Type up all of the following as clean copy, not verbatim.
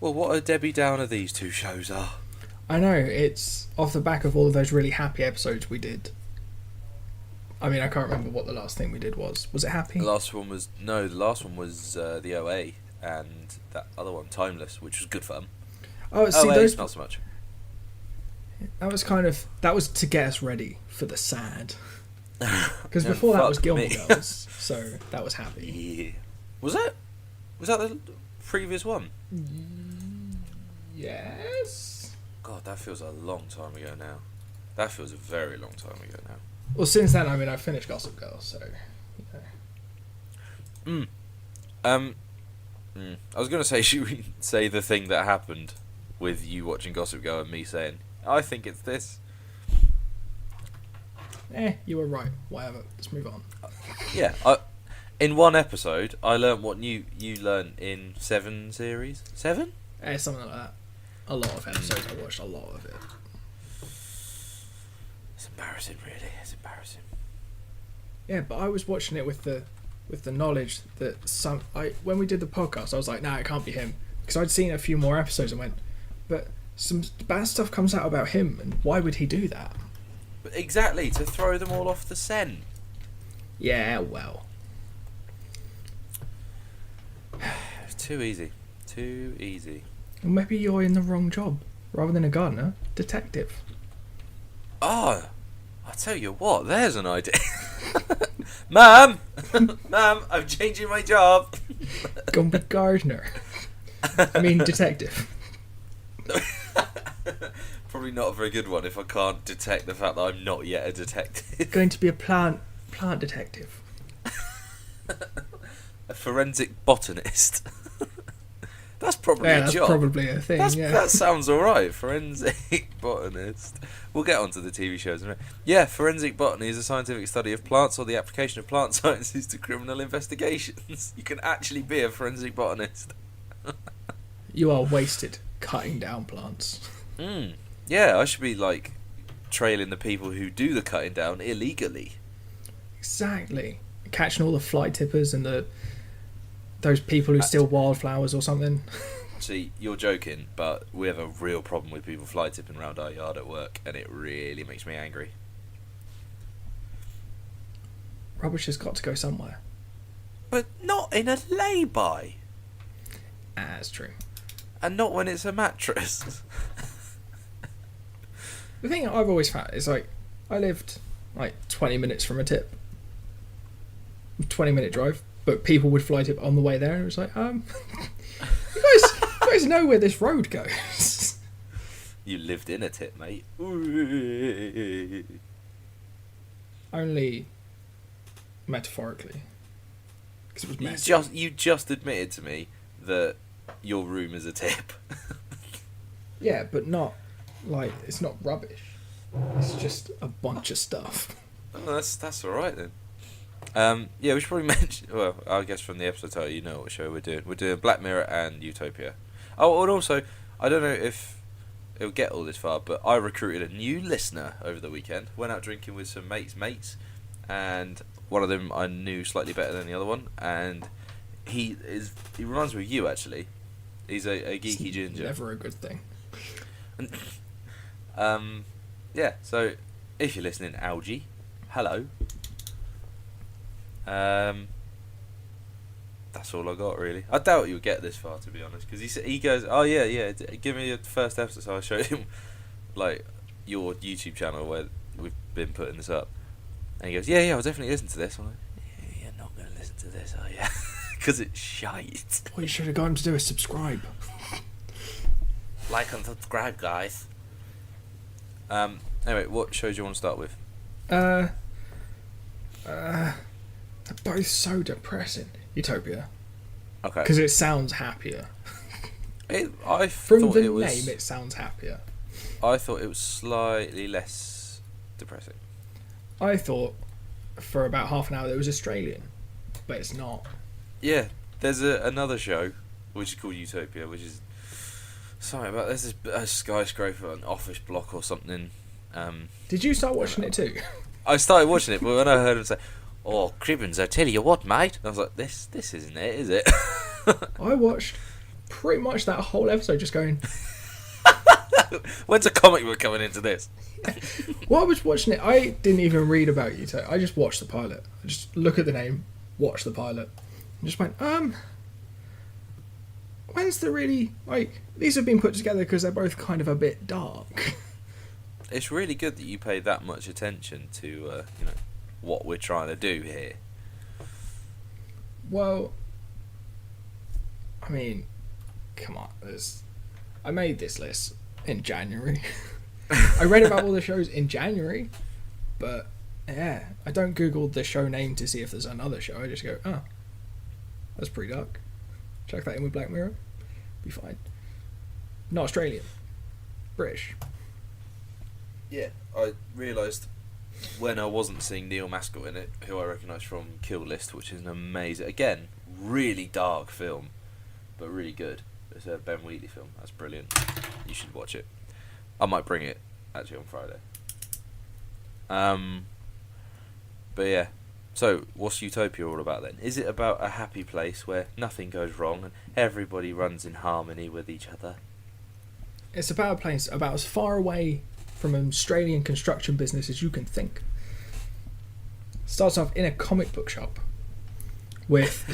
Well, what a Debbie Downer these two shows are. I know, it's off the back of all of those really happy episodes we did. I mean, I can't remember what the last thing we did was. Was it happy? The last one was the OA, and that other one, Timeless, which was good fun. Oh, see, OA, those not so much. that was to get us ready for the sad. Because before that fuck was Gilmore me. Girls, so that was happy. Yeah. Was that the previous one? Yes. God, that feels a long time ago now. That feels a very long time ago now. Well, since then, I mean, I finished Gossip Girl, so you know. I was going to say, should we say the thing that happened with you watching Gossip Girl and me saying, I think it's this? You were right. Whatever. Let's move on. Yeah. In one episode, I learnt what you learnt in 7 series. 7? Something like that. A lot of episodes. I watched a lot of it. It's embarrassing, really. It's embarrassing. Yeah, but I was watching it with the knowledge that when we did the podcast, I was like, nah, it can't be him, because I'd seen a few more episodes and went, but some bad stuff comes out about him, and why would he do that? But exactly, to throw them all off the scent. Yeah, well. It's too easy. Too easy. Well, maybe you're in the wrong job. Rather than a gardener, detective. Oh, I'll tell you what, there's an idea. Ma'am, I'm changing my job. Gonna be gardener. I mean, detective. Probably not a very good one if I can't detect the fact that I'm not yet a detective. Going to be a plant detective. A forensic botanist. That's probably a that's job. Probably a thing. Yeah. That sounds alright. Forensic botanist. We'll get onto the TV shows in a minute. Yeah, forensic botany is a scientific study of plants or the application of plant sciences to criminal investigations. You can actually be a forensic botanist. You are wasted cutting down plants. Yeah, I should be like trailing the people who do the cutting down illegally. Exactly. Catching all the fly tippers and those people who steal wildflowers or something. See, you're joking, but we have a real problem with people fly tipping around our yard at work, and it really makes me angry. Rubbish has got to go somewhere. But not in a lay-by. That's true. And not when it's a mattress. The thing I've always found is, like, I lived like 20 minutes from a tip. 20-minute drive, but people would fly tip on the way there, and it was like, you guys know where this road goes. You lived in a tip, mate. Only metaphorically. Because it was messy. You just admitted to me that your room is a tip. Yeah, but not, like, it's not rubbish. It's just a bunch of stuff. Oh, that's alright then. Yeah, we should probably mention, well, I guess from the episode title you know what show we're doing. We're doing Black Mirror and Utopia. Oh, and also, I don't know if it'll get all this far, but I recruited a new listener over the weekend. Went out drinking with some mates, and one of them I knew slightly better than the other one, and he reminds me of you, actually. He's a geeky ginger. Never a good thing. Yeah, so if you're listening, Algie, hello. That's all I got, really. I doubt you'll get this far, to be honest, because he goes, oh yeah, give me your first episode. So I showed him like your YouTube channel where we've been putting this up, and he goes, yeah, I'll definitely listen to this. I'm like, yeah, you're not going to listen to this, are you? Because it's shite. What you should have got him to do is subscribe. Like and subscribe, guys. Anyway, what shows do you want to start with? They're both so depressing. Utopia. Okay. Because it sounds happier. From the name, it sounds happier. I thought it was slightly less depressing. I thought for about half an hour it was Australian, but it's not. Yeah, there's another show which is called Utopia, which is something about there's a skyscraper, an office block or something. Did you start watching it too? I started watching it, but when I heard him say, "Oh, Cribbins, I tell you what, mate," I was like, "This isn't it, is it?" I watched pretty much that whole episode just going. When's a comic book coming into this? While I was watching it, I didn't even read about Utopia. I just watched the pilot. I just look at the name, watch the pilot, and just went, when's the really, like, these have been put together because they're both kind of a bit dark. It's really good that you pay that much attention to, you know, what we're trying to do here. Well, I mean, come on, I made this list in January. I read about all the shows in January, but yeah, I don't Google the show name to see if there's another show. I just go, oh, that's pretty dark. Check that in with Black Mirror. Be fine. Not Australian. British. Yeah, I realised when I wasn't seeing Neil Maskell in it, who I recognise from Kill List, which is an amazing, again, really dark film, but really good. It's a Ben Wheatley film. That's brilliant. You should watch it. I might bring it actually on Friday. But yeah. So, what's Utopia all about then? Is it about a happy place where nothing goes wrong and everybody runs in harmony with each other? It's about a place about as far away from an Australian construction business as you can think. Starts off in a comic book shop with...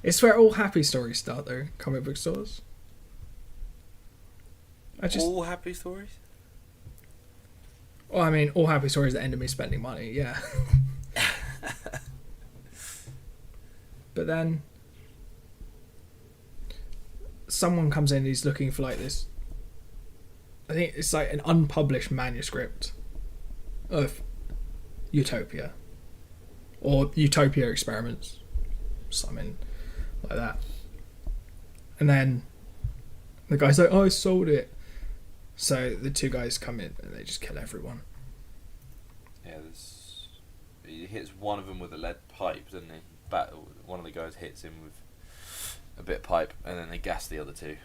It's where all happy stories start, though. Comic book stores. All happy stories? Well, I mean, all happy stories that end in me spending money, yeah. But then someone comes in and he's looking for like this, I think it's like an unpublished manuscript of Utopia or Utopia experiments, something like that. And then the guy's like, oh, I sold it. So the two guys come in and they just kill everyone. Yeah, he hits one of them with a lead pipe, doesn't he? One of the guys hits him with a bit of pipe, and then they gas the other two.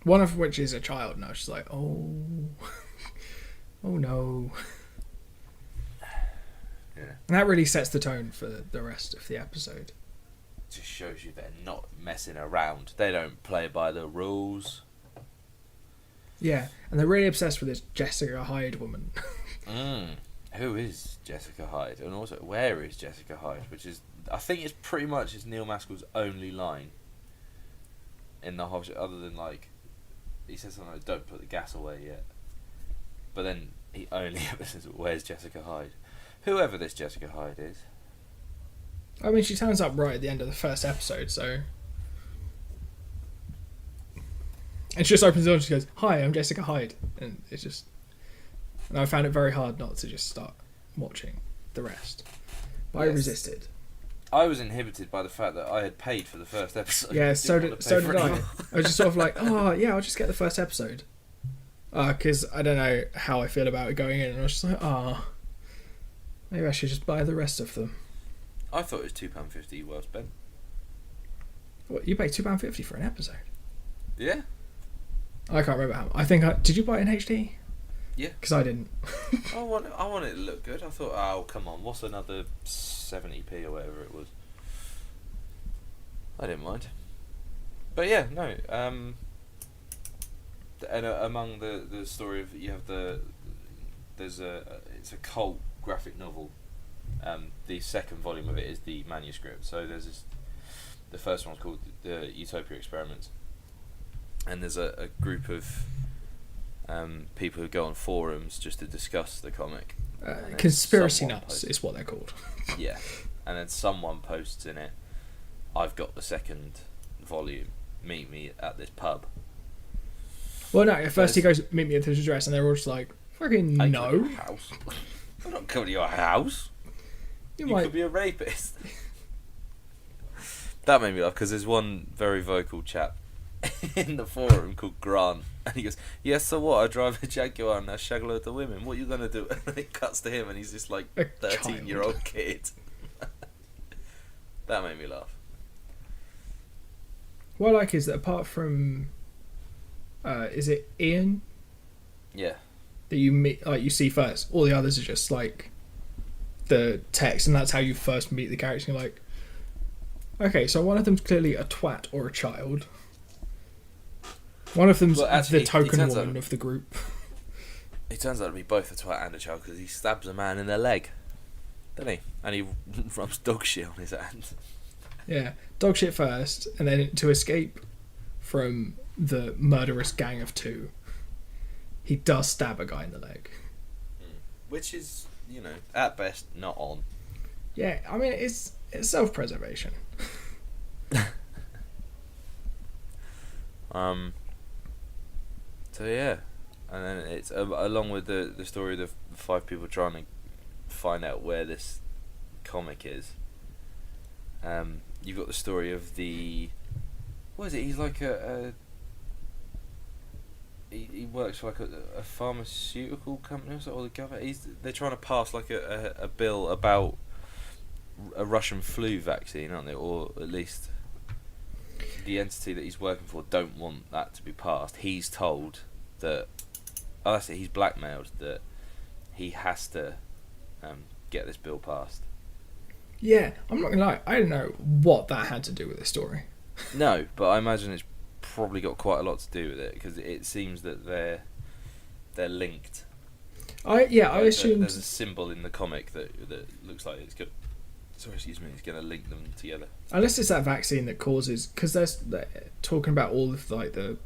One of which is a child, and I was just like, oh, oh no. Yeah. And that really sets the tone for the rest of the episode. Just shows you they're not messing around. They don't play by the rules. Yeah, and they're really obsessed with this Jessica Hyde woman. Who is Jessica Hyde? And also, where is Jessica Hyde? Which is, I think it's pretty much is Neil Maskell's only line in the whole show, other than like, he says something like, don't put the gas away yet. But then he only ever says, where's Jessica Hyde? Whoever this Jessica Hyde is. I mean, she turns up right at the end of the first episode, so... And she just opens the door and she goes, hi, I'm Jessica Hyde. And it's just... And I found it very hard not to just start watching the rest. But yes. I resisted. I was inhibited by the fact that I had paid for the first episode. Yeah, so did I. I was just sort of like, oh, yeah, I'll just get the first episode. Because I don't know how I feel about it going in. And I was just like, maybe I should just buy the rest of them. I thought it was £2.50 well spent. What, you paid £2.50 for an episode? Yeah. I can't remember how. Did you buy it in HD? Yeah. Because I didn't. I want it to look good. I thought, oh, come on, what's another 70p or whatever it was? I didn't mind. But yeah, no. And among the story of, you have it's a cult graphic novel. The second volume of it is the manuscript. So there's the first one's called the Utopia Experiments, and there's a group of people who go on forums just to discuss the comic. Conspiracy nuts is what they're called. Yeah, and then someone posts in it, I've got the second volume, meet me at this pub. Well, no, at first he goes, meet me at this address, and they're all just like, fucking no. House. I'm not coming to your house. You could be a rapist. That made me laugh, because there's one very vocal chap in the forum called Grant, and he goes, yes, so what, I drive a Jaguar and I shag a load of women, what are you going to do? And then it cuts to him and he's just like a 13-year-old kid. That made me laugh. What I like is that apart from is it Ian? Yeah. That you meet, like, you see first, all the others are just like the text, and that's how you first meet the character. You're like, Okay, so one of them's clearly a twat or a child. One of them's Well, actually, the token turns woman out- of the group. He turns out to be both a twat and a child because he stabs a man in the leg, doesn't he? And he rubs dog shit on his hand. Yeah, dog shit first, and then to escape from the murderous gang of two, he does stab a guy in the leg. Which is, at best, not on. Yeah, I mean, it's self-preservation. So yeah, and then it's along with the story of the 5 people trying to find out where this comic is. You've got the story of what is it? He's like he works for like a pharmaceutical company or the government. They're trying to pass like a bill about a Russian flu vaccine, aren't they? Or at least the entity that he's working for don't want that to be passed. He's told that that's it. He's blackmailed that he has to get this bill passed. Yeah, I'm not gonna lie, I don't know what that had to do with the story. No, but I imagine it's probably got quite a lot to do with it because it seems that they're linked. I assumed there's a symbol in the comic that looks like it's good. Sorry, excuse me. It's going to link them together. unless it's that vaccine that causes, because they're talking about all of like the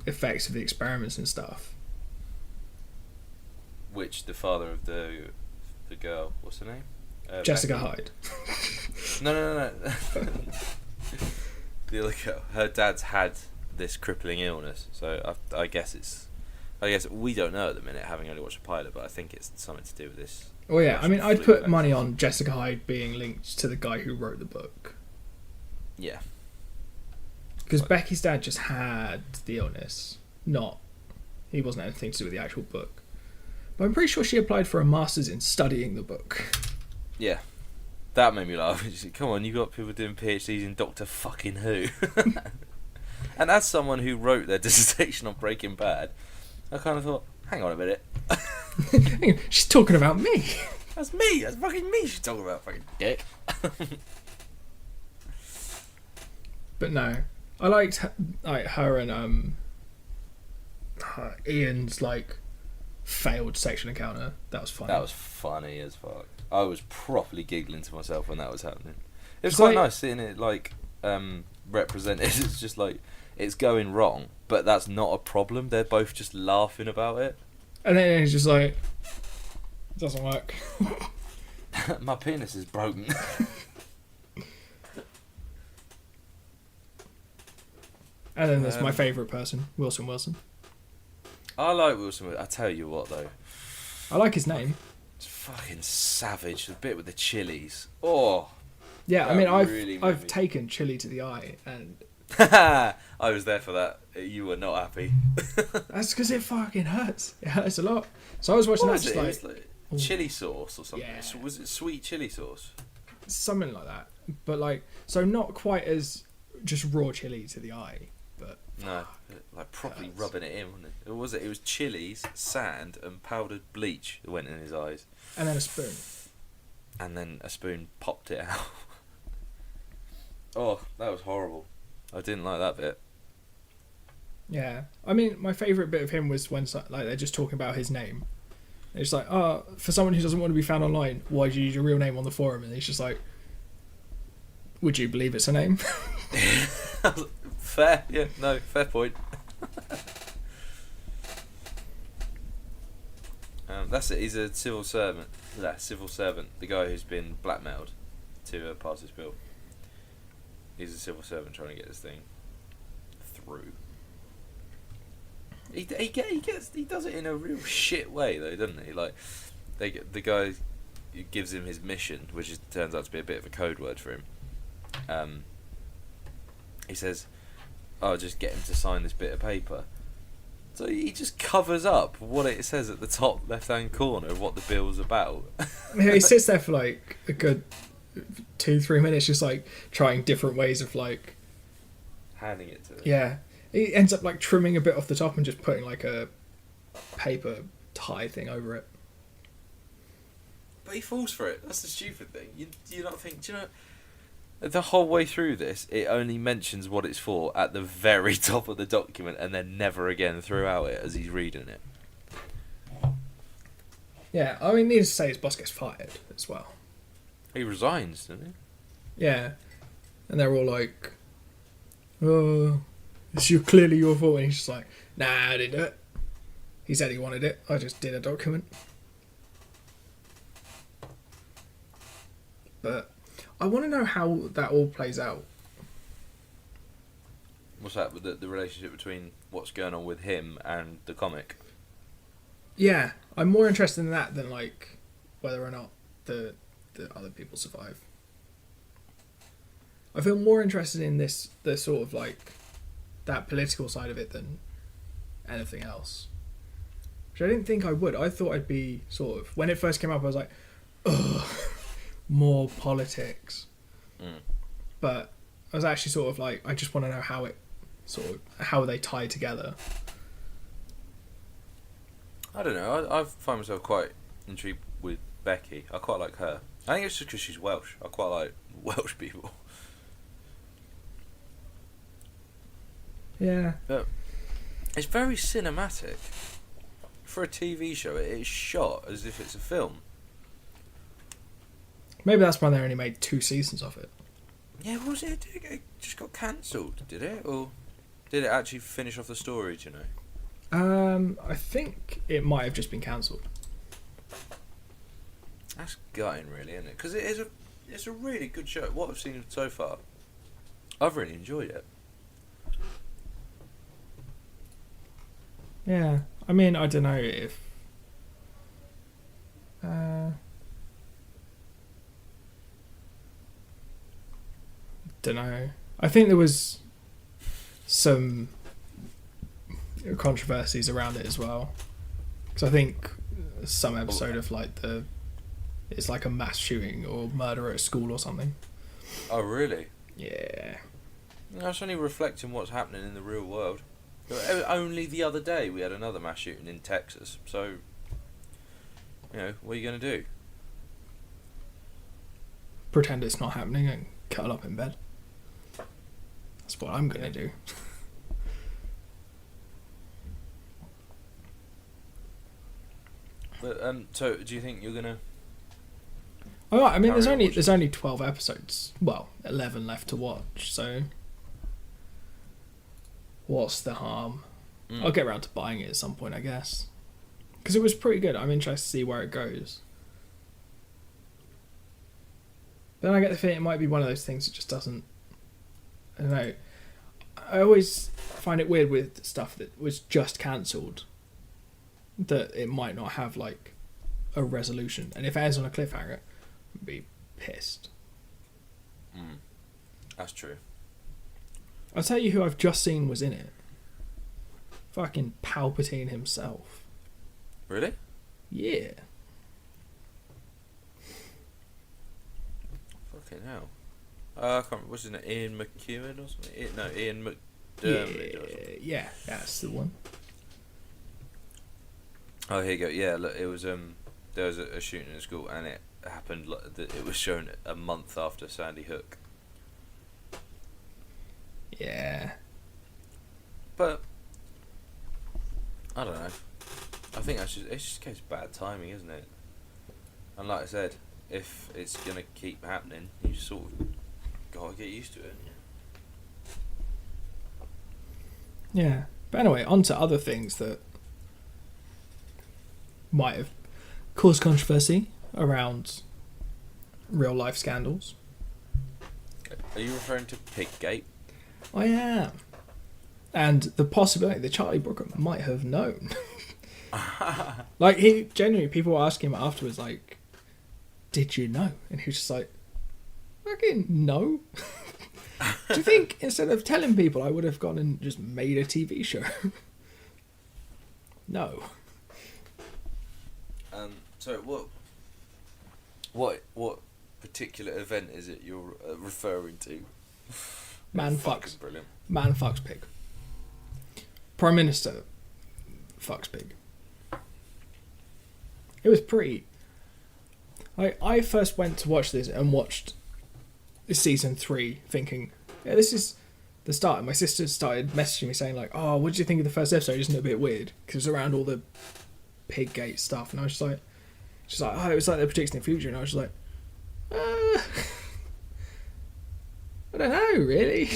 effects of the experiments and stuff. Which the father of the girl, what's her name? Jessica Becky. Hyde. No. The other girl. Her dad's had this crippling illness, so I guess we don't know at the minute, having only watched a pilot, but I think it's something to do with this. Oh yeah, I Russian mean, I'd flu put vaccine. money on Jessica Hyde being linked to the guy who wrote the book. Yeah. Because Becky's dad just had the illness, he wasn't anything to do with the actual book. But I'm pretty sure she applied for a master's in studying the book. Yeah. That made me laugh. Come on, you got people doing PhDs in Doctor Fucking Who. And as someone who wrote their dissertation on Breaking Bad, I kind of thought, hang on a minute. She's talking about me. That's me. That's fucking me she's talking about, fucking dick. But no, I liked her and Ian's like failed sexual encounter. That was fun. That was funny as fuck. I was properly giggling to myself when that was happening. It was It's quite like- nice seeing it like represented. It's just like it's going wrong, but that's not a problem. They're both just laughing about it. And then he's just like, it doesn't work. My penis is broken. And then there's my favourite person, Wilson. I like Wilson. I tell you what though, I like his name. it's fucking savage. The bit with the chilies. Oh, Yeah, I That mean, really made I've me- taken chili to the eye, and I was there for that. You were not happy. that's because it fucking hurts. It hurts a lot. So I was watching What that was just it? It like, was like chili sauce or something. Yeah. Was it sweet chili sauce? something like that. But like, so not quite as just raw chili to the eye, but No, like properly Hurts. rubbing it in, wasn't it? Or was it? It was chilies, sand, and powdered bleach that went in his eyes, and then a spoon. and then a spoon popped it out. Oh, that was horrible. I didn't like that bit. Yeah, I mean, my favourite bit of him was when like they're just talking about his name. It's like, for someone who doesn't want to be found online, why do you use your real name on the forum? And he's just like, would you believe it's a name? Fair, yeah, no, fair point. That's it. He's a civil servant. The guy who's been blackmailed to pass this bill. He's a civil servant trying to get this thing through. He does it in a real shit way though, doesn't he? Like, the guy who gives him his mission, which turns out to be a bit of a code word for him. He says, "Oh, just get him to sign this bit of paper." So he just covers up what it says at the top left-hand corner of what the bill's about. Yeah, he sits there for like a good 2-3 minutes, just like trying different ways of like, Handing it to him. yeah. He ends up like trimming a bit off the top and just putting like a paper tie thing over it. But he falls for it. That's the stupid thing. You not think? Do you know? The whole way through this, it only mentions what it's for at the very top of the document, and then never again throughout it as he's reading it. Yeah, I mean, needless to say, his boss gets fired as well. He resigns, doesn't Yeah, and they're all like, "Oh, it's clearly your fault." And he's just like, "Nah, I didn't do it. He said he wanted it. I just did a document." But I want to know how that all plays out. he? What's that with the relationship between what's going on with him and the comic? Yeah, I'm more interested in that than like whether or not the other people survive. I feel more interested in the sort of like that political side of it than anything else. Which I didn't think I would. I thought I'd be sort of, when it first came up, I was like, ugh, more politics. Mm. But I was actually sort of like, I just want to know how they tie together. I don't know. I find myself quite intrigued with Becky. I quite like her. I think it's just because she's Welsh. I quite like Welsh people. Yeah. But it's very cinematic. For a TV show, it is shot as if it's a film. Maybe that's why they only made 2 seasons of it. Yeah, was it? It just got cancelled, did it? Or did it actually finish off the story, do you know? I think it might have just been cancelled. That's gutting, really, isn't it? Because it's a really good show. What I've seen so far, I've really enjoyed it. Yeah, I mean, I don't know if... don't know. I think there was some controversies around it as well. Because I think some episode of like it's like a mass shooting or murder at a school or something. Oh, really? Yeah. That's only reflecting what's happening in the real world. Only the other day we had another mass shooting in Texas. So, what are you going to do? Pretend it's not happening and curl up in bed. That's what I'm going to do. But so do you think you're gonna? Oh, I mean, Carry on there's only 12 episodes. Well, 11 left to watch. So, what's the harm? I'll get around to buying it at some point, I guess, because it was pretty good. I'm interested to see where it goes. Then I get the feeling it might be one of those things that just doesn't. I don't know. I always find it weird with stuff that was just cancelled, that it might not have like a resolution, and if it ends on a cliffhanger, I'd be pissed. That's true. I'll tell you who I've just seen was in it. Fucking Palpatine himself. Really? Yeah. Fucking hell. I can't remember. What's his name? Ian McEwan or something? Ian McDermott. Or something. Yeah, that's the one. Oh, here you go. Yeah, look, it was there was a shooting in school, and it happened. It was shown a month after Sandy Hook. Yeah. But I don't know. I think it's just a case of bad timing, isn't it? And like I said, if it's gonna keep happening, you sort of gotta get used to it. Yeah. But anyway, on to other things that might have caused controversy around real life scandals. Are you referring to Piggate? I am. And the possibility that Charlie Brooker might have known. Like, he genuinely, people were asking him afterwards, like, did you know? And he was just like, fucking no. Do you think instead of telling people, I would have gone and just made a TV show? No. So what particular event is it you're referring to? Man Fucking fucks. brilliant. Man fucks pig. Prime Minister fucks pig. It was pretty... I first went to watch this and watched season 3 thinking, yeah, this is the start. And my sister started messaging me saying like, oh, what did you think of the first episode? Isn't it a bit weird? Because it was around all the Piggate stuff. And I was just like, she's like, oh, it was like they're predicting the future. And I was just like, I don't know, really.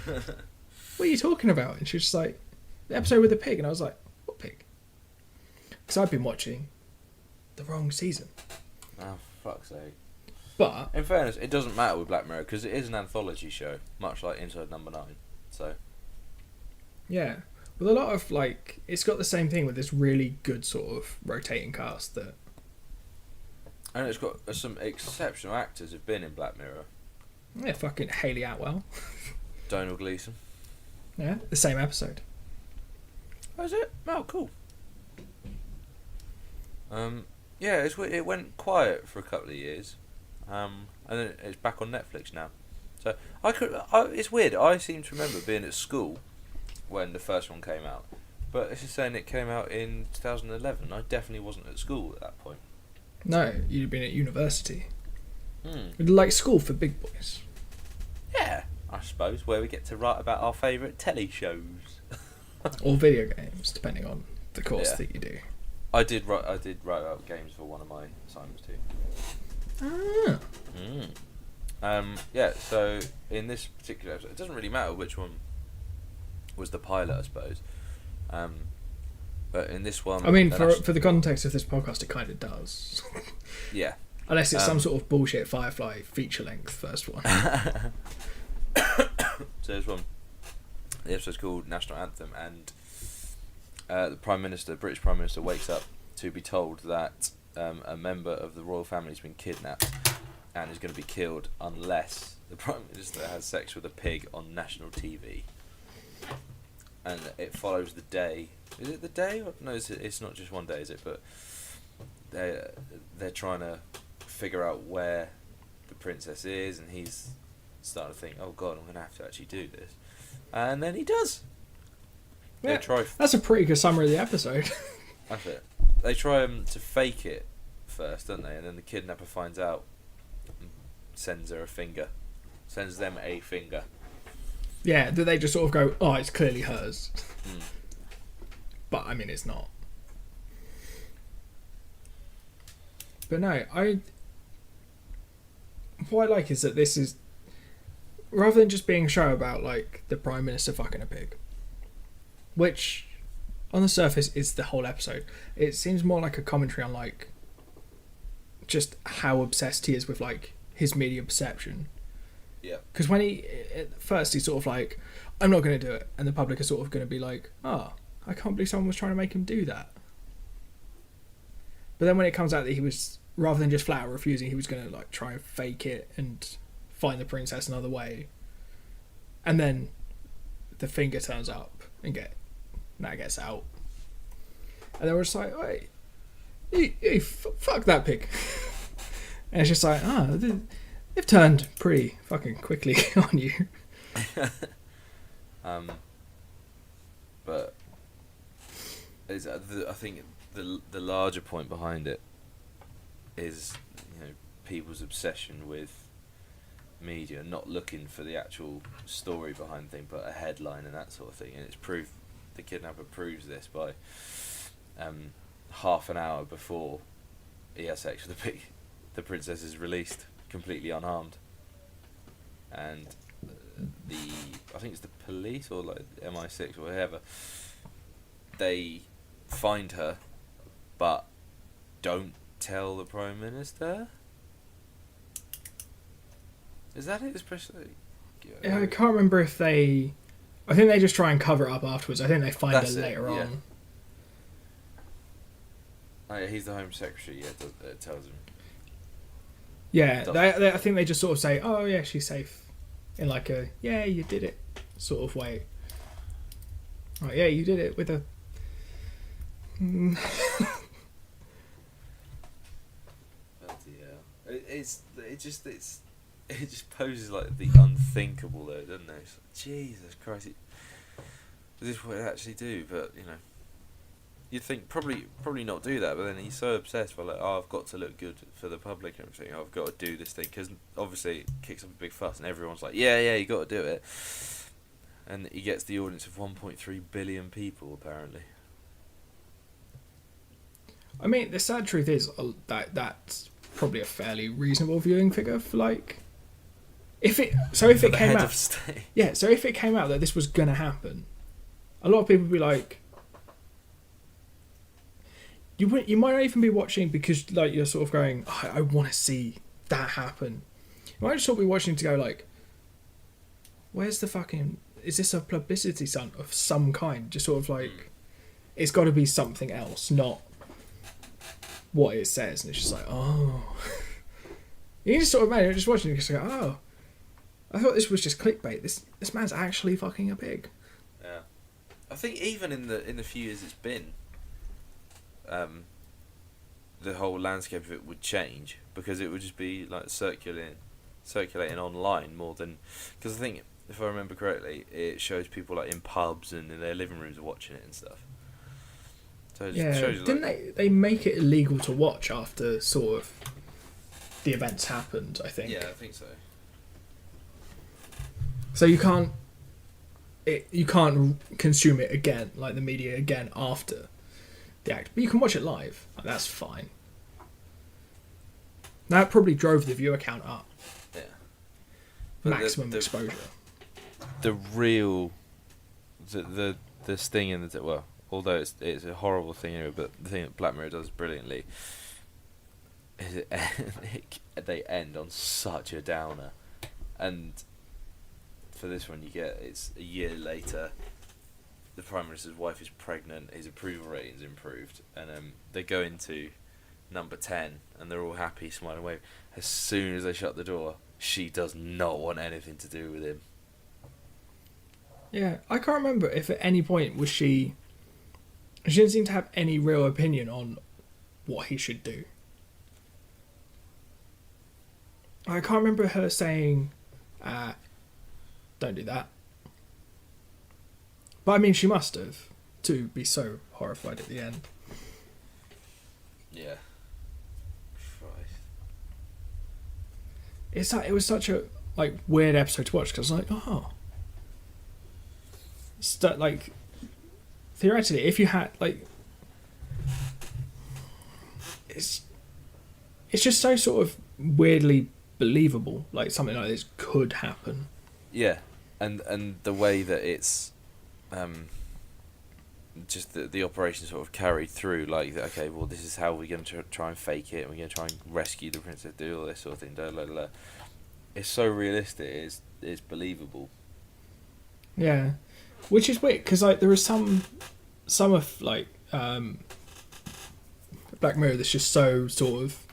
What are you talking about? And she was just like, the episode with the pig. And I was like, what pig? Because I've been watching the wrong season. Oh, fuck's sake. But in fairness, it doesn't matter with Black Mirror because it is an anthology show, much like Inside Number 9. So yeah, with a lot of like, it's got the same thing with this really good sort of rotating cast that. And it's got some exceptional actors who've been in Black Mirror. Yeah, fucking Hayley Atwell. Donald Gleason. Yeah, the same episode. Oh, is it? Oh, cool. Yeah, it went quiet for a couple of years, and then it's back on Netflix now. So it's weird. I seem to remember being at school when the first one came out, but it's just saying it came out in 2011. I definitely wasn't at school at that point. No, you'd have been at university. Like school for big boys. Yeah, I suppose, where we get to write about our favourite telly shows. Or video games, depending on the course that you do. I did write out games for one of my assignments too. Yeah, so in this particular episode, it doesn't really matter which one was the pilot, I suppose. But in this one, I mean, for the context of this podcast, it kind of does. Yeah. Unless it's some sort of bullshit Firefly feature-length first one. So this one, the episode's called National Anthem, and the British Prime Minister, wakes up to be told that a member of the royal family has been kidnapped and is going to be killed unless the Prime Minister has sex with a pig on national TV. And it follows the day. Is it the day? No, it's not just one day, is it? But they're trying to figure out where the princess is, and he's starting to think, oh god, I'm going to have to actually do this. And then he does. Yeah, they try that's a pretty good summary of the episode. That's it. They try to fake it first, don't they? And then the kidnapper finds out and sends them a finger. Yeah, that they just sort of go, oh, it's clearly hers. But, I mean, it's not. But no, what I like is that this is, rather than just being a show about, like, the Prime Minister fucking a pig, which, on the surface, is the whole episode, it seems more like a commentary on, like, just how obsessed he is with, like, his media perception. Yeah. Because when at first he's sort of like, I'm not going to do it, and the public are sort of going to be like, oh, I can't believe someone was trying to make him do that. But then when it comes out that he was, rather than just flat out refusing, he was going to like try and fake it and find the princess another way. And then the finger turns up and gets out. And then we're just like, wait, fuck that pig. And it's just like, they've turned pretty fucking quickly on you. But I think the larger point behind it is, people's obsession with media, not looking for the actual story behind things, but a headline and that sort of thing. And it's proof. The kidnapper proves this by half an hour before he has sex with the pig, the princess is released completely unharmed, and I think it's the police or like MI6 or whatever, they find her but don't tell the Prime Minister. Is that it? Especially I can't remember if I think they just try and cover it up afterwards. I think they find her later yeah. on. Oh, yeah, he's the Home Secretary, that tells him. Yeah, I think they just sort of say, oh yeah, she's safe, in like a, yeah, you did it sort of way. Oh yeah, you did it with a... It just poses like the unthinkable though, doesn't it? It's like, Jesus Christ, is this what it actually do? But you'd think probably not do that, but then he's so obsessed by like, oh, I've got to look good for the public and everything. I've got to do this thing because obviously it kicks up a big fuss and everyone's like, yeah, you got to do it. And he gets the audience of 1.3 billion people apparently. I mean, the sad truth is that's probably a fairly reasonable viewing figure for like. If it came out, yeah. So if it came out that this was gonna happen, a lot of people would be like, you might not even be watching because like you're sort of going, oh, I want to see that happen. You might just sort of be watching to go like, where's the fucking? Is this a publicity stunt of some kind? Just sort of like, it's got to be something else, not what it says. And it's just like, oh, you can just sort of imagine just watching it, just go, oh. I thought this was just clickbait. This man's actually fucking a pig. Yeah, I think even in the few years it's been, the whole landscape of it would change because it would just be like circulating online more than because I think if I remember correctly, it shows people like in pubs and in their living rooms watching it and stuff. So it just shows you, didn't they make it illegal to watch after sort of the events happened? I think. Yeah, I think so. So you can't consume it again, like the media again after the act, but you can watch it live. Like, that's fine. That probably drove the viewer count up. Yeah. Maximum exposure. The real, the sting in the well, although it's a horrible thing anyway, but the thing that Black Mirror does brilliantly is they end on such a downer, and. For this one, it's a year later. The Prime Minister's wife is pregnant. His approval rating's improved, and they go into number 10, and they're all happy, smiling, wave. As soon as they shut the door, she does not want anything to do with him. Yeah, I can't remember if at any point was she. She didn't seem to have any real opinion on what he should do. I can't remember her saying. Don't do that. But I mean, she must have to be so horrified at the end. Yeah. Christ. It was such a like weird episode to watch because I was like, oh, like theoretically, if you had like, it's just so sort of weirdly believable. Like something like this could happen. Yeah. And the way that it's just the operation sort of carried through, like, okay, well, this is how we're going to try and fake it, and we're going to try and rescue the princess, do all this sort of thing, blah, blah, blah. It's so realistic, it's believable. Yeah, which is weird, because, like, there is some of, like, Black Mirror that's just so sort of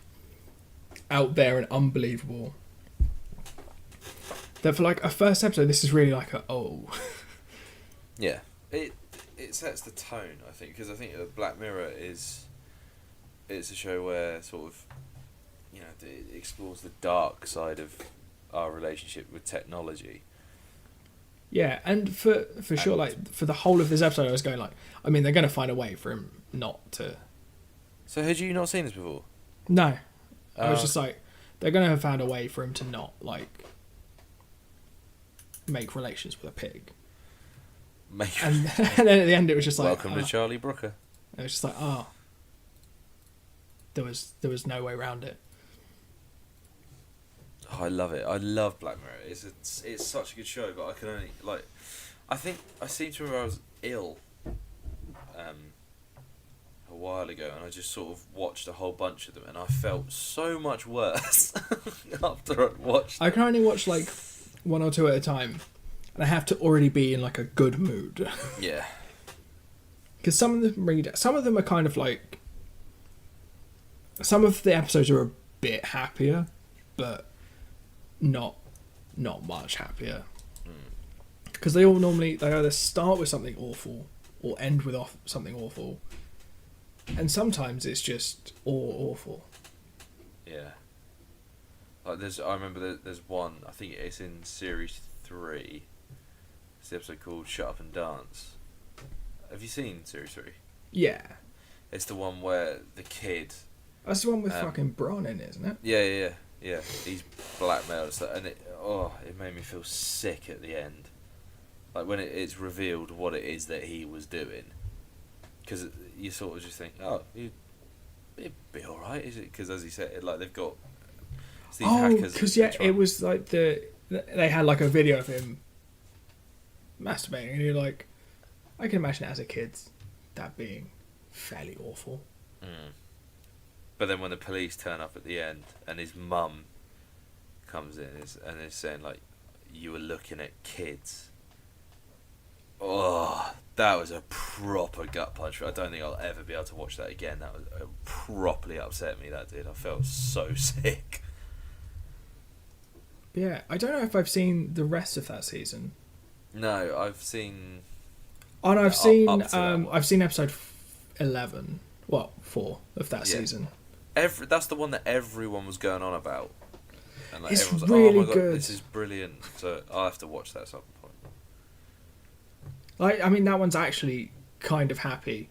out there and unbelievable. That for like a first episode, this is really like Yeah, it sets the tone, I think, because I think Black Mirror it's a show where sort of, you know, it explores the dark side of our relationship with technology. Yeah, and for sure, like for the whole of this episode, I was going like, I mean, they're going to find a way for him not to. So had you not seen this before? No, I was just like, they're going to have found a way for him to not like. Make relations with a pig. And then at the end it was just like welcome to Charlie Brooker. It was just like there was no way around it. Oh, I love it. I love Black Mirror. It's such a good show, but I can only like I think I seem to remember I was ill a while ago, and I just sort of watched a whole bunch of them, and I felt so much worse after I'd watched. I can only watch like one or two at a time, and I have to already be in like a good mood. Yeah. Because some of them are kind of like. Some of the episodes are a bit happier, but not much happier. Because they either start with something awful or end with something awful, and sometimes it's just awful. Yeah. Like I remember there's one. I think it's in series 3. It's the episode called "Shut Up and Dance." Have you seen series 3? Yeah. It's the one where the kid. That's the one with fucking Bron in it, isn't it? Yeah. He's blackmailed and stuff, and it made me feel sick at the end, like when it's revealed what it is that he was doing, because you sort of just think, oh, it'd be all right, is it? Because as he said, like they've got these hackers. Because it was like they had like a video of him masturbating, and you're like, I can imagine it as a kid, that being fairly awful. Mm. But then when the police turn up at the end and his mum comes in and is saying like, you were looking at kids. Oh, that was a proper gut punch. I don't think I'll ever be able to watch that again. That was properly upset me. That did. I felt so sick. Yeah, I don't know if I've seen the rest of that season. No, I've seen. Oh no, up I've seen episode 11. Well, 4 of that season. That's the one that everyone was going on about. And like, it's everyone's like, really oh my God, good. this is brilliant. So I'll have to watch that at some point. Like, I mean, that one's actually kind of happy.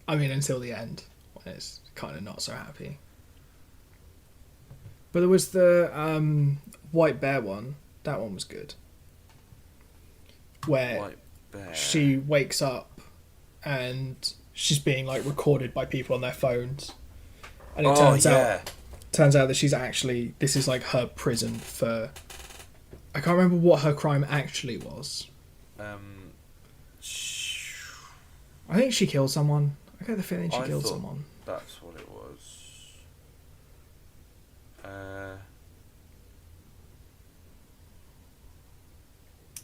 I mean, until the end, when it's kind of not so happy. But there was the White Bear one. That one was good. Where White Bear. she wakes up and she's being like recorded by people on their phones, and it turns out that she's actually, this is like her prison for, I can't remember what her crime actually was. I think she killed someone. I get the feeling she killed someone. That's what it was.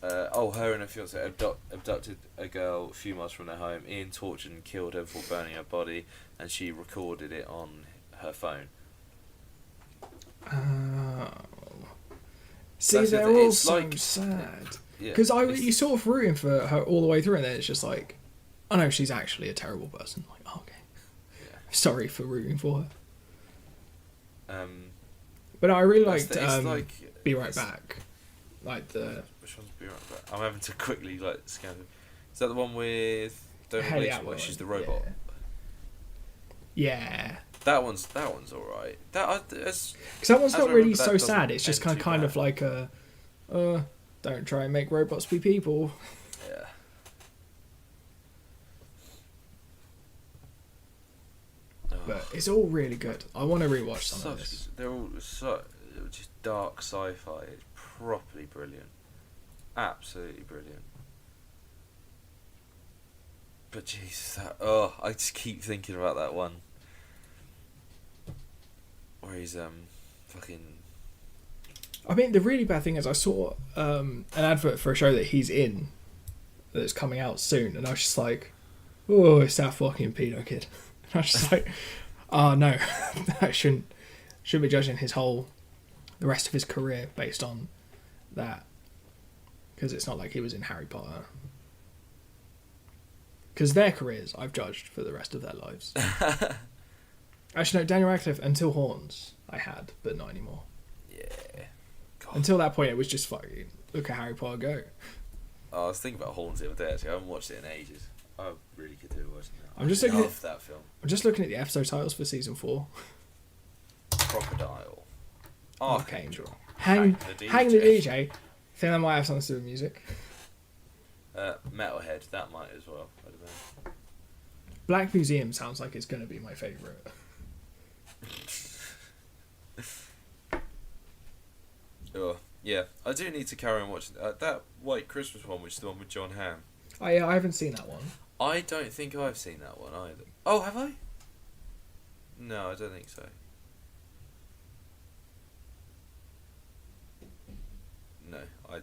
Her and her fiance abducted a girl a few miles from their home. Ian tortured and killed her before burning her body, and she recorded it on her phone. See, they're all so sad. Because you sort of rooting for her all the way through, and then it's just like, oh no, she's actually a terrible person. Like, oh, okay. Yeah. Sorry for rooting for her. But I really liked Be Right Back. Like the... Which one's Be Right Back? I'm having to quickly scan it. Is that the one with Donald Leach where she's the robot? Yeah. That one's alright. Because that one's not really so sad. It's just kind of like a... don't try and make robots be people. Yeah. But it's all really good. I want to rewatch some of this. They're all just dark sci-fi. It's properly brilliant. Absolutely brilliant. But Jesus, I just keep thinking about that one where he's fucking. I mean, the really bad thing is I saw an advert for a show that he's in that's coming out soon, and I was just like, oh, it's that fucking pedo kid. And I was just like, oh no, I shouldn't be judging the rest of his career based on that, because it's not like he was in Harry Potter. Because their careers I've judged for the rest of their lives. Actually, no, Daniel Radcliffe until Horns I had, but not anymore. Yeah. God. Until that point, it was just fucking look at Harry Potter go. I was thinking about Horns the other day. Actually, I haven't watched it in ages. I really could do watching that. I love that film. I'm just looking at the episode titles for season 4. Crocodile. Archangel. Hang the DJ. Think that might have something to do with music. Metalhead. That might as well. I don't know. Black Museum sounds like it's going to be my favourite. Yeah, I do need to carry on watching that White Christmas one, which is the one with John Hamm. Oh yeah, I haven't seen that one. I don't think I've seen that one either. Oh, have I? No, I don't think so. No, I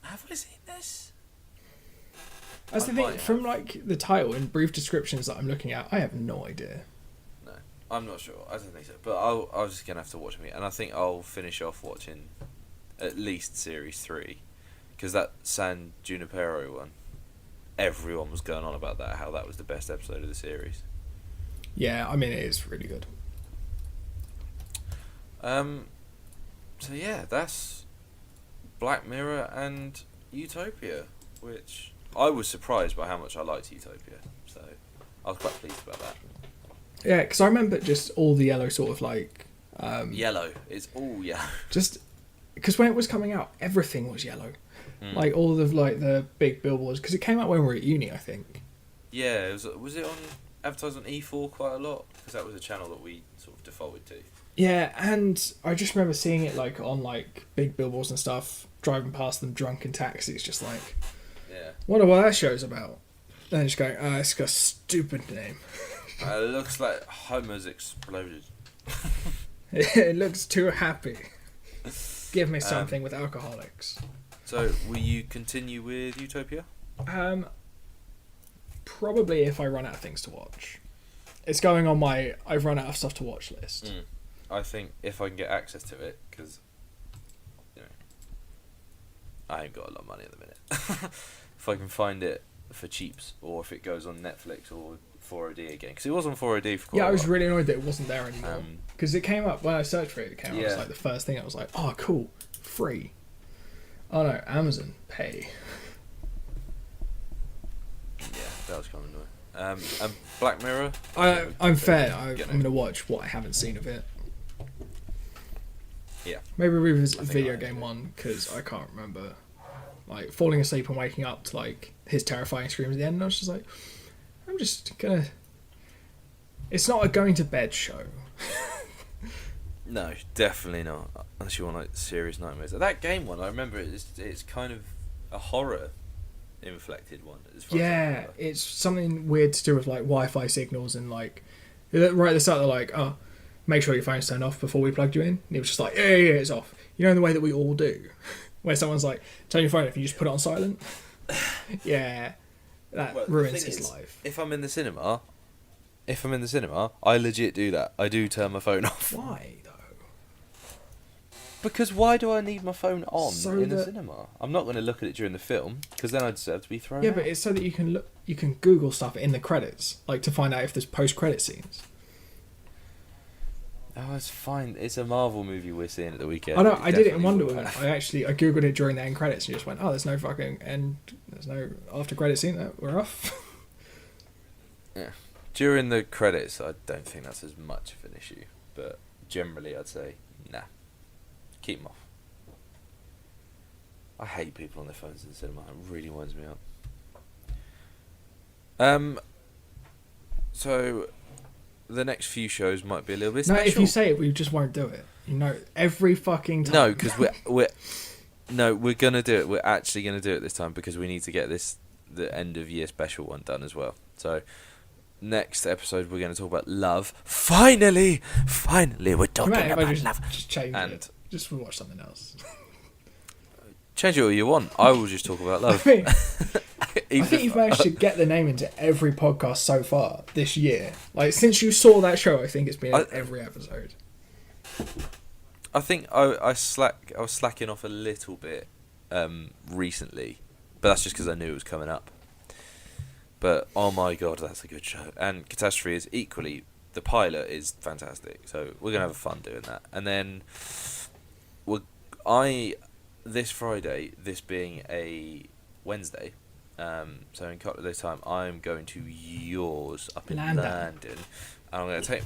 have I seen this? That's the thing. From the title and brief descriptions that I'm looking at, I have no idea. No, I'm not sure. I don't think so. But I'll just gonna have to watch it, and I think I'll finish off watching at least series 3, because that San Junipero one, everyone was going on about that, how that was the best episode of the series. Yeah, I mean it is really good. So yeah, that's Black Mirror and Utopia, which I was surprised by how much I liked Utopia. So I was quite pleased about that. Yeah, because I remember just all the yellow sort of like... Yellow. It's all yellow. Just... Because when it was coming out, everything was yellow. Like, all of, like, the big billboards. Because it came out when we were at uni, I think. Yeah, was it on... advertised on E4 quite a lot? Because that was a channel that we sort of defaulted to. Yeah, and I just remember seeing it, like, on, like, big billboards and stuff, driving past them drunk in taxis, just like... Yeah. Wonder what that show's about. Then just going, it's got a stupid name. It looks like Homer's exploded. It looks too happy. Give me something with alcoholics. So, will you continue with Utopia? Probably if I run out of things to watch. It's going on my I've run out of stuff to watch list. I think if I can get access to it, because I ain't got a lot of money at the minute. If I can find it for cheaps, or if it goes on Netflix or 4OD again, because it was on 4OD for quite a while. I was really annoyed that it wasn't there anymore. Because it came up when I searched for it. It came up as like the first thing. I was like, oh, cool, free. Oh no, Amazon pay. Yeah, that was kind of annoying. And Black Mirror. I'm fair. I'm gonna watch what I haven't seen of it. Yeah. Maybe revisit video game one because I can't remember. Like falling asleep and waking up to like his terrifying screams at the end. And I was just like, I'm just gonna. It's not a going to bed show. No, definitely not. Unless you want like serious nightmares. That game one, I remember it's kind of a horror inflected one. As far as I remember. It's something weird to do with like Wi-Fi signals and like right at the start they're like, oh, make sure your phone's turned off before we plugged you in. And it was just like, yeah, it's off. You know, in the way that we all do, where someone's like, turn your phone off, you just put it on silent. Yeah, that ruins his life. If I'm in the cinema, I legit do that. I do turn my phone off. Why though? Because why do I need my phone on in the cinema? I'm not going to look at it during the film because then I deserve to be thrown out. Yeah, but it's so that you can look, you can Google stuff in the credits, like to find out if there's post-credit scenes. Oh, it's fine. It's a Marvel movie we're seeing at the weekend. I know. I did it in Wonder Woman. I googled it during the end credits and just went, oh, there's no fucking end. There's no after credit scene. We're off. Yeah. During the credits, I don't think that's as much of an issue, but generally, I'd say nah. Keep them off. I hate people on their phones in the cinema. It really winds me up. So the next few shows might be a little bit special. No, if you say it, we just won't do it. You know, every fucking time. No, because we're gonna do it. We're actually gonna do it this time because we need to get the end of year special one done as well. So next episode we're gonna talk about love. Finally, we're talking about love. Just change it. Just watch something else. Change it all you want. I will just talk about love. I think you've managed to get the name into every podcast so far this year. Like since you saw that show, I think it's been in every episode. I think I was slacking off a little bit recently, but that's just because I knew it was coming up. But oh my god, that's a good show. And Catastrophe is equally. The pilot is fantastic, so we're gonna have fun doing that. And then this Friday, this being a Wednesday, so in a couple of days' time, I'm going to yours up in London, and I'm gonna take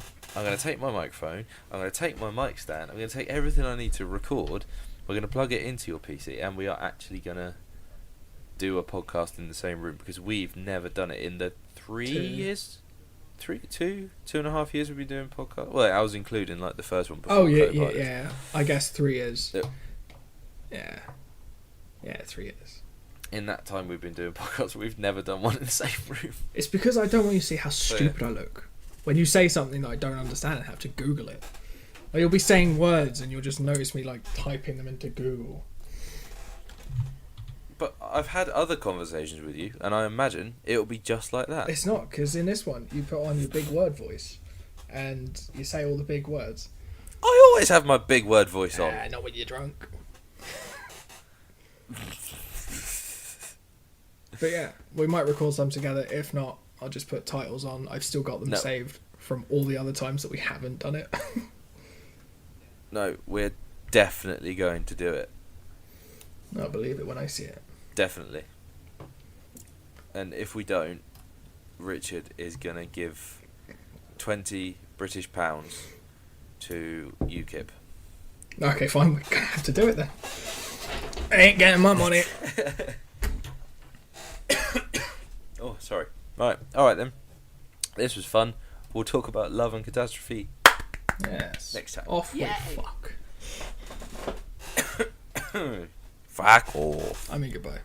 my microphone, I'm gonna take my mic stand, I'm gonna take everything I need to record. We're gonna plug it into your PC, and we are actually gonna do a podcast in the same room because we've never done it in the 2.5 years we've been doing podcasts. Well, I was including like the first one before. Oh yeah. I guess 3 years. Yeah, 3 years. In that time we've been doing podcasts, we've never done one in the same room. It's because I don't want you to see how stupid I look when you say something that I don't understand and have to Google it. Like you'll be saying words and you'll just notice me like typing them into Google. But I've had other conversations with you, and I imagine it'll be just like that. It's not, because in this one you put on your big word voice, and you say all the big words. I always have my big word voice on. Not when you're drunk. But yeah, we might record some together. If not, I'll just put titles on. I've still got them saved from all the other times that we haven't done it. No, we're definitely going to do it. I'll believe it when I see it. Definitely. And if we don't, Richard is gonna give £20 to UKIP. Okay, fine. We're gonna have to do it then. I ain't getting my money. Oh, sorry. Right, all right then. This was fun. We'll talk about love and catastrophe Yes. next time. Off with fuck. Fuck off. I mean, goodbye.